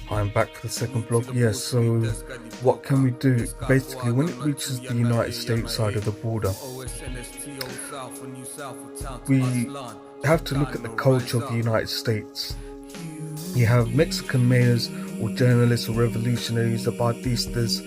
I'm back for the second blog. Yes, so what can we do? Basically, when it reaches the United States side of the border, we have to look at the culture of the United States. You have Mexican mayors or journalists or revolutionaries, Zapatistas,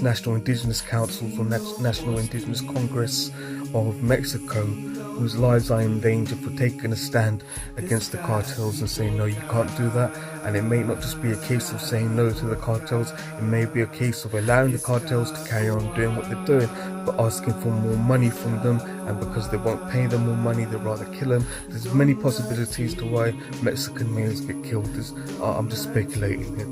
National Indigenous Councils or National Indigenous Congress of Mexico, whose lives are in danger for taking a stand against the cartels and saying, no, you can't do that. And it may not just be a case of saying no to the cartels, it may be a case of allowing the cartels to carry on doing what they're doing, but asking for more money from them, and because they won't pay them more money, they'd rather kill them. There's many possibilities to why Mexican mayors get killed. I'm just speculating here.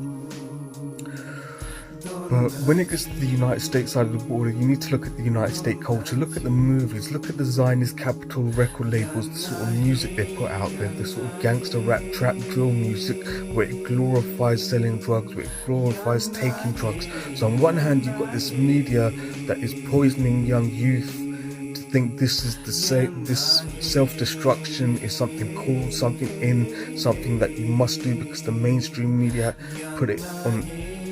But when it gets to the United States side of the border, you need to look at the United States culture, look at the movies, look at the Zionist capital record labels, the sort of music they put out there, the sort of gangster rap, trap, drill music, where it glorifies selling drugs, where it glorifies taking drugs. So on one hand, you've got this media that is poisoning young youth to think this is this self-destruction is something cool, something in, something that you must do because the mainstream media put it on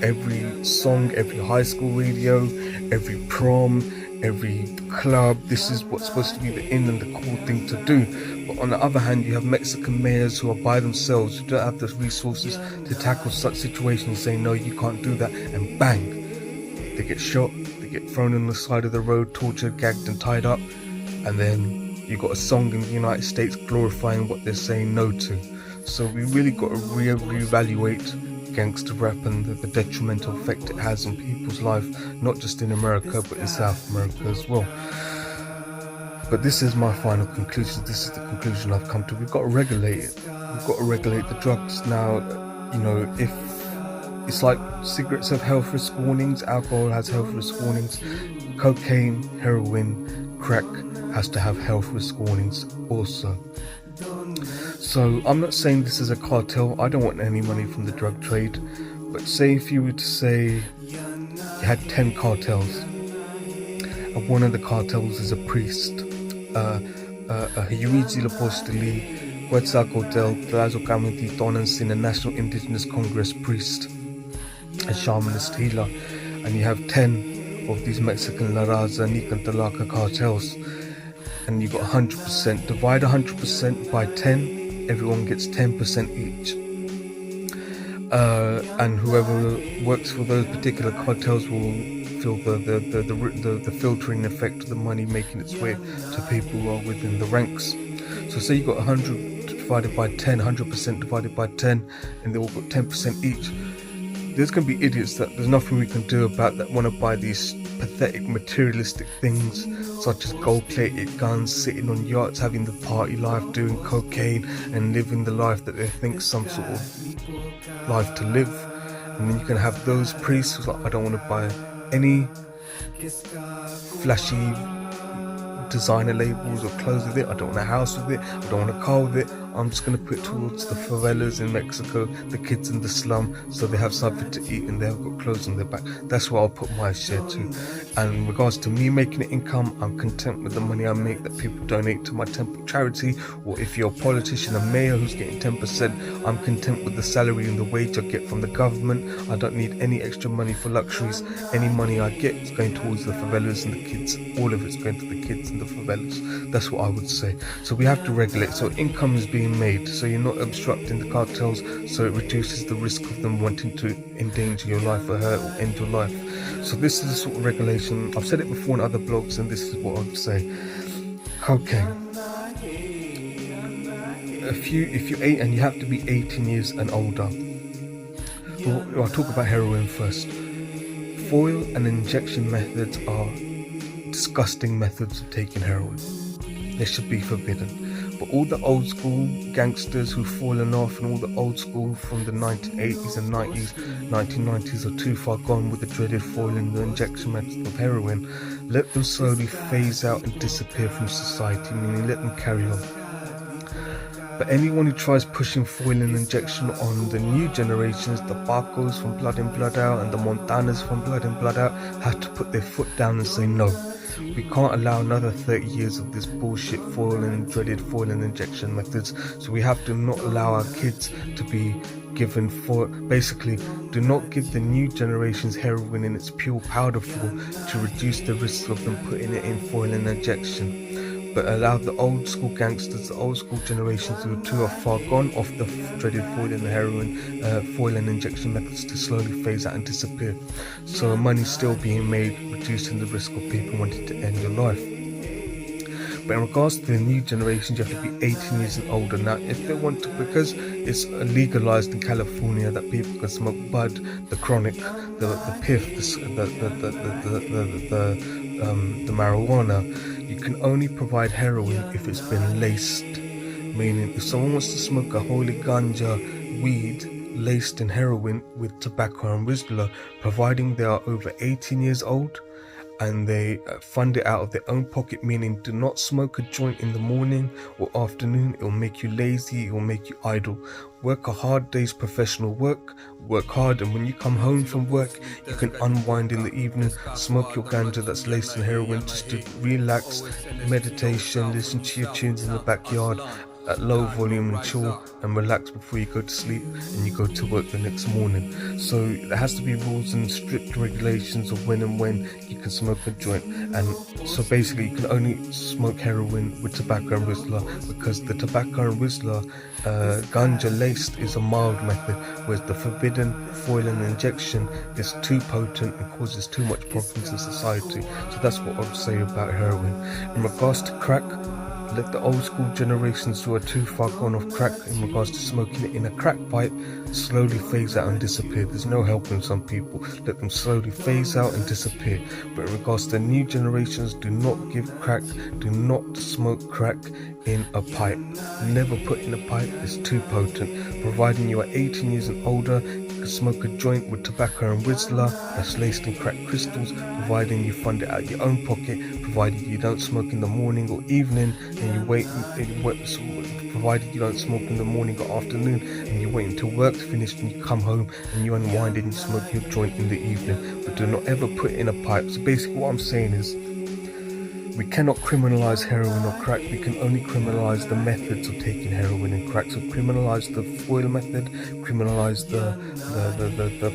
every song, every high school radio, every prom, every club. This is what's supposed to be the in and the cool thing to do. But on the other hand, you have Mexican mayors who are by themselves, who don't have the resources to tackle such situations, saying no, you can't do that, and bang, they get shot, they get thrown on the side of the road, tortured, gagged and tied up. And then you got a song in the United States glorifying what they're saying no to. So we really got to reevaluate gangster rap and the detrimental effect it has on people's life, not just in America but in South America as well. But this is my final conclusion. This is the conclusion I've come to. We've got to regulate it. We've got to regulate the drugs. Now, you know, if it's like cigarettes have health risk warnings, alcohol has health risk warnings, cocaine, heroin, crack has to have health risk warnings also. So I'm not saying this is a cartel. I don't want any money from the drug trade. But say if you were to say you had 10 cartels, and one of the cartels is a priest, a Huizi Lapostoli, Quetzalcoatl, Tlazocamitl, Tonantzin, a National Indigenous Congress priest, a shamanist healer, and you have 10 of these Mexican La Raza, Nicantalaka cartels, and you got 100%, divide 100% by 10, everyone gets 10% each. And whoever works for those particular cartels will feel the filtering effect of the money making its way to people who are within the ranks. So say you got 100 divided by 10, 100% divided by 10, and they all got 10% each. There's going to be idiots that there's nothing we can do about that want to buy these pathetic materialistic things such as gold-plated guns, sitting on yachts, having the party life, doing cocaine and living the life that they think some sort of life to live. And then you can have those priests who's like, I don't want to buy any flashy designer labels or clothes with it, I don't want a house with it, I don't want a car with it. I'm just going to put it towards the favelas in Mexico, the kids in the slum, so they have something to eat and they've got clothes on their back. That's where I'll put my share to. And in regards to me making an income, I'm content with the money I make that people donate to my temple charity. Or if you're a politician, a mayor who's getting 10%, I'm content with the salary and the wage I get from the government. I don't need any extra money for luxuries. Any money I get is going towards the favelas and the kids. All of it's going to the kids and the favelas. That's what I would say. So we have to regulate. So income is being made, so you're not obstructing the cartels, so it reduces the risk of them wanting to endanger your life or hurt or end your life. So this is the sort of regulation. I've said it before in other blogs, and this is what I would say. Cocaine. If you're 8 and you have to be 18 years and older. Well, I'll talk about heroin first. Foil and injection methods are disgusting methods of taking heroin. They should be forbidden. But all the old school gangsters who've fallen off and all the old school from the 1980s and 90s, 1990s are too far gone with the dreaded foil and the injection method of heroin. Let them slowly phase out and disappear from society, meaning let them carry on. But anyone who tries pushing foil and injection on the new generations, the Bacos from Blood In Blood Out and the Montanas from Blood In Blood Out, have to put their foot down and say no. We can't allow another 30 years of this bullshit foil and dreaded foil and injection methods. So we have to not allow our kids to be given for basically do not give the new generation's heroin in its pure powder form to reduce the risk of them putting it in foil and injection, but allow the old school gangsters, the old school generations who are far gone off the dreaded foil and heroin, foil and injection methods to slowly phase out and disappear. So money's still being made, reducing the risk of people wanting to end your life. But in regards to the new generations, you have to be 18 years and older. Now, if they want to, because it's legalized in California that people can smoke bud, the chronic, the piff, the marijuana, you can only provide heroin if it's been laced. Meaning, if someone wants to smoke a holy ganja weed laced in heroin with tobacco and Rizla, providing they are over 18 years old, and they fund it out of their own pocket, meaning do not smoke a joint in the morning or afternoon. It will make you lazy, it will make you idle. Work a hard day's professional work hard, and when you come home from work you can unwind in the evening, smoke your ganja that's laced in heroin just to relax, meditation, listen to your tunes in the backyard at low volume and chill and relax before you go to sleep and you go to work the next morning. So there has to be rules and strict regulations of when you can smoke a joint. And so basically you can only smoke heroin with tobacco and Rizla, because the tobacco and Rizla ganja laced is a mild method, whereas the forbidden foil and injection is too potent and causes too much problems in society. So that's what I would say about heroin. In regards to crack, let the old school generations who are too far gone off crack in regards to smoking it in a crack pipe slowly phase out and disappear. There's no helping some people. Let them slowly phase out and disappear. But in regards to the new generations, do not give crack, do not smoke crack in a pipe. Never put in a pipe, it's too potent. Providing you are 18 years and older, you can smoke a joint with tobacco and Rizla that's laced in crack crystals, providing you fund it out of your own pocket, provided you don't smoke in the morning or evening, and you wait, provided you don't smoke in the morning or afternoon, and you wait until work's finished and you come home and you unwind and you smoke your joint in the evening. But do not ever put it in a pipe. So basically what I'm saying is, we cannot criminalize heroin or crack. We can only criminalize the methods of taking heroin and crack. So criminalize the foil method, criminalize the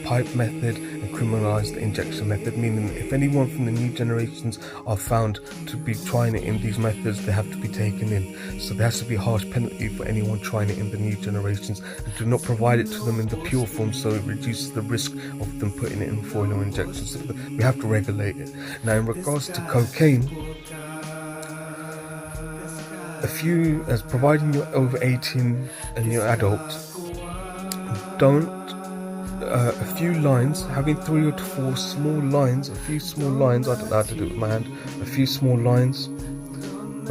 pipe method, and criminalize the injection method. Meaning, if anyone from the new generations are found to be trying it in these methods, they have to be taken in. So there has to be a harsh penalty for anyone trying it in the new generations, and do not provide it to them in the pure form, so it reduces the risk of them putting it in foil or injections. So we have to regulate it. Now, in regards to cocaine, as providing you're over 18 and you're adult, don't a few lines, having 3 or 4 small lines, a few small lines, I don't know how to do it with my hand, a few small lines, I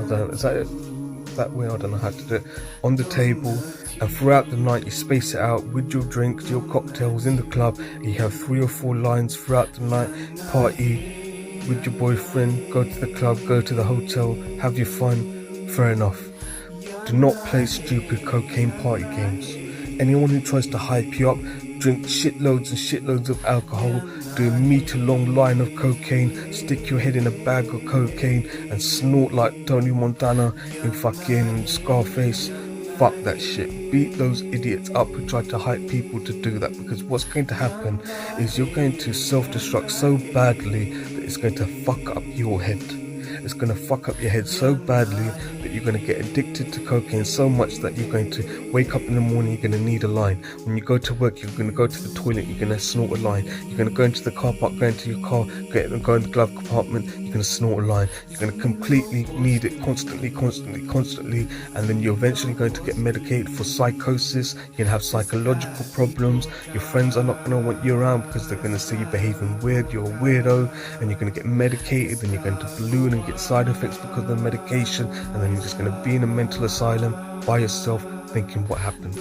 don't know, is that it? That way, I don't know how to do it, on the table, and throughout the night you space it out with your drinks, your cocktails in the club, and you have 3 or 4 lines throughout the night, party with your boyfriend, go to the club, go to the hotel, have your fun. Fair enough. Do not play stupid cocaine party games. Anyone who tries to hype you up, drink shitloads and shitloads of alcohol, do a meter-long line of cocaine, stick your head in a bag of cocaine and snort like Tony Montana in fucking Scarface. Fuck that shit. Beat those idiots up who try to hype people to do that, because what's going to happen is you're going to self-destruct so badly that it's going to fuck up your head. It's going to fuck up your head so badly that you're going to get addicted to cocaine so much that you're going to wake up in the morning, you're going to need a line. When you go to work, you're going to go to the toilet, you're going to snort a line. You're going to go into the car park, go into your car, go in the glove compartment, you're going to snort a line. You're going to completely need it constantly, and then you're eventually going to get medicated for psychosis. You're going to have psychological problems. Your friends are not going to want you around because they're going to see you behaving weird, you're a weirdo, and you're going to get medicated, and you're going to balloon and get side effects because of the medication, and then you're just going to be in a mental asylum by yourself thinking what happened.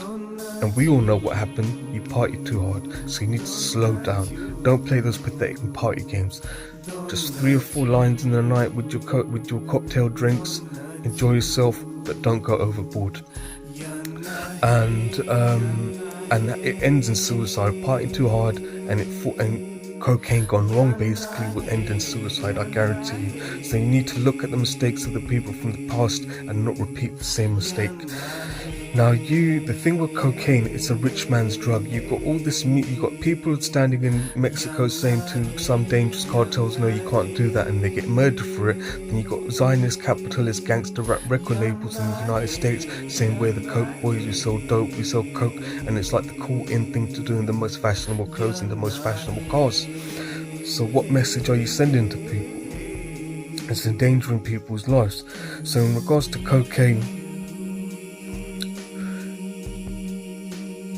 And we all know what happened. You partied too hard, so you need to slow down. Don't play those pathetic party games. Just 3 or 4 lines in the night with your cocktail drinks. Enjoy yourself, but don't go overboard. And it ends in suicide. Partying too hard and cocaine gone wrong basically will end in suicide, I guarantee you. So you need to look at the mistakes of the people from the past and not repeat the same mistake. Now, the thing with cocaine, it's a rich man's drug. You've got all this, you've got people standing in Mexico saying to some dangerous cartels, no, you can't do that, and they get murdered for it. Then you've got Zionist, capitalist, gangster rap record labels in the United States saying we're the coke boys, we sell dope, we sell coke, and it's like the cool in thing to do in the most fashionable clothes and the most fashionable cars. So what message are you sending to people? It's endangering people's lives. So in regards to cocaine,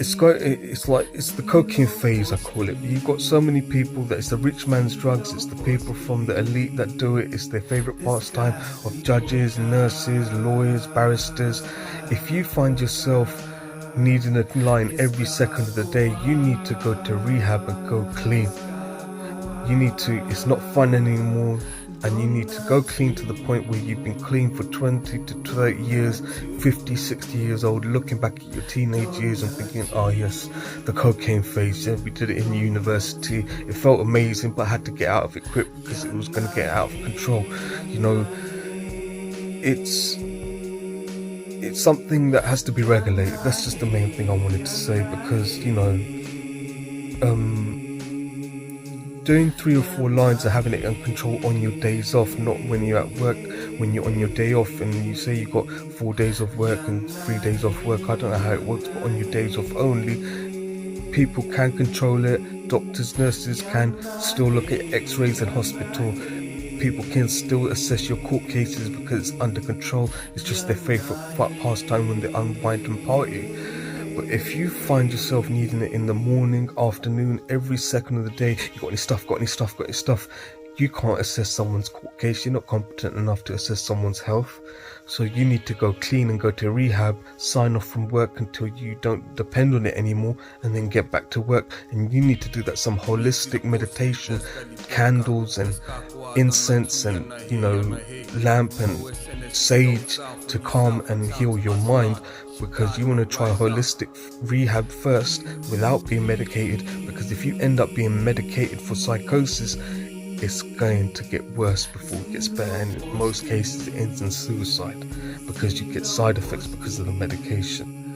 it's the cocaine phase, I call it. You've got so many people that it's the rich man's drugs, it's the people from the elite that do it, it's their favourite pastime of judges, nurses, lawyers, barristers. If you find yourself needing a line every second of the day, you need to go to rehab and go clean. It's not fun anymore, and you need to go clean to the point where you've been clean for 20 to 30 years, 50, 60 years old, looking back at your teenage years and thinking, oh yes, the cocaine phase, yeah, we did it in university, it felt amazing, but I had to get out of it quick because it was going to get out of control. It's something that has to be regulated. That's just the main thing I wanted to say, because doing 3 or 4 lines of having it in control on your days off, not when you're at work, when you're on your day off and you say you've got 4 days of work and 3 days off work. I don't know how it works, but on your days off only, people can control it. Doctors, nurses can still look at x-rays in hospital. People can still assess your court cases because it's under control. It's just their favourite pastime when they unwind and party. But if you find yourself needing it in the morning, afternoon, every second of the day, you got any stuff, you can't assess someone's court case. You're not competent enough to assess someone's health. So you need to go clean and go to rehab, sign off from work until you don't depend on it anymore, and then get back to work. And you need to do that, some holistic meditation, candles and incense and lamp and sage to calm and heal your mind, because you want to try holistic rehab first without being medicated, because if you end up being medicated for psychosis, it's going to get worse before it gets better, and in most cases it ends in suicide because you get side effects because of the medication.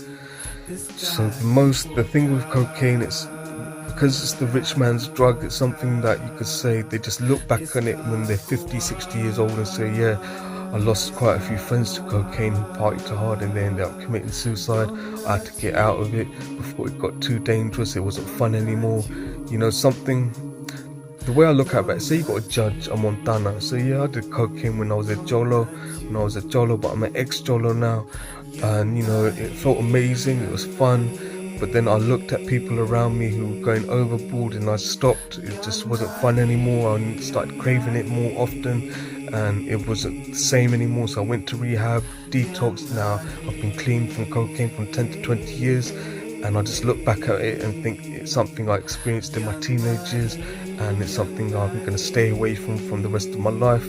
So the thing with cocaine, it's because it's the rich man's drug, it's something that you could say they just look back on it when they're 50, 60 years old and say, yeah, I lost quite a few friends to cocaine who partied too hard and they ended up committing suicide. I had to get out of it before it got too dangerous, it wasn't fun anymore. The way I look at it, say you got a judge, a Montana, so yeah, I did cocaine when I was a Jolo, but I'm an ex-Jolo now, and it felt amazing, it was fun, but then I looked at people around me who were going overboard and I stopped. It just wasn't fun anymore. I started craving it more often and it wasn't the same anymore, so I went to rehab, detox. Now I've been clean from cocaine from 10 to 20 years, and I just look back at it and think it's something I experienced in my teenage years, and it's something I'm going to stay away from the rest of my life.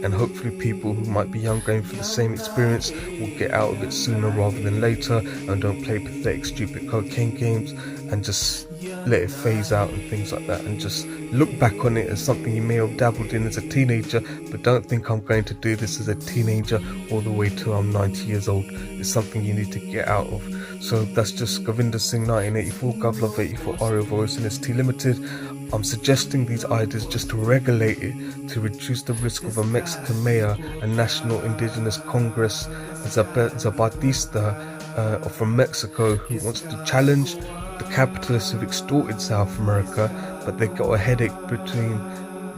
And hopefully people who might be young going through the same experience will get out of it sooner rather than later, and don't play pathetic, stupid cocaine games, and just let it phase out and things like that, and just look back on it as something you may have dabbled in as a teenager, but don't think I'm going to do this as a teenager all the way till I'm 90 years old. It's something you need to get out of. So that's just Govinda Singh 1984, Govlove 84, Oreo Voice and ST Limited. I'm suggesting these ideas just to regulate it, to reduce the risk of a Mexican mayor, a National Indigenous Congress, Zapatista from Mexico, who wants to challenge the capitalists who've extorted South America, but they've got a headache between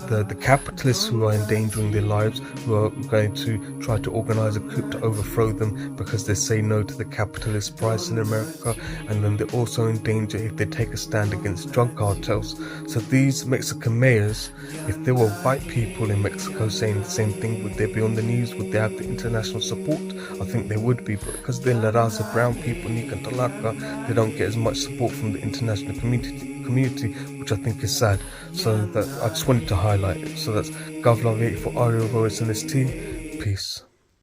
the capitalists who are endangering their lives, who are going to try to organize a coup to overthrow them because they say no to the capitalist price in America, and then they're also in danger if they take a stand against drug cartels. So these Mexican mayors, if there were white people in Mexico saying the same thing, would they be on the news? Would they have the international support? I think they would be, but because they're La Raza, brown people, Nika and Talaka, they don't get as much support from the international community, which I think is sad. So that I just wanted to highlight it. So that's Govlove 84, Oreo Voice and ST. Peace.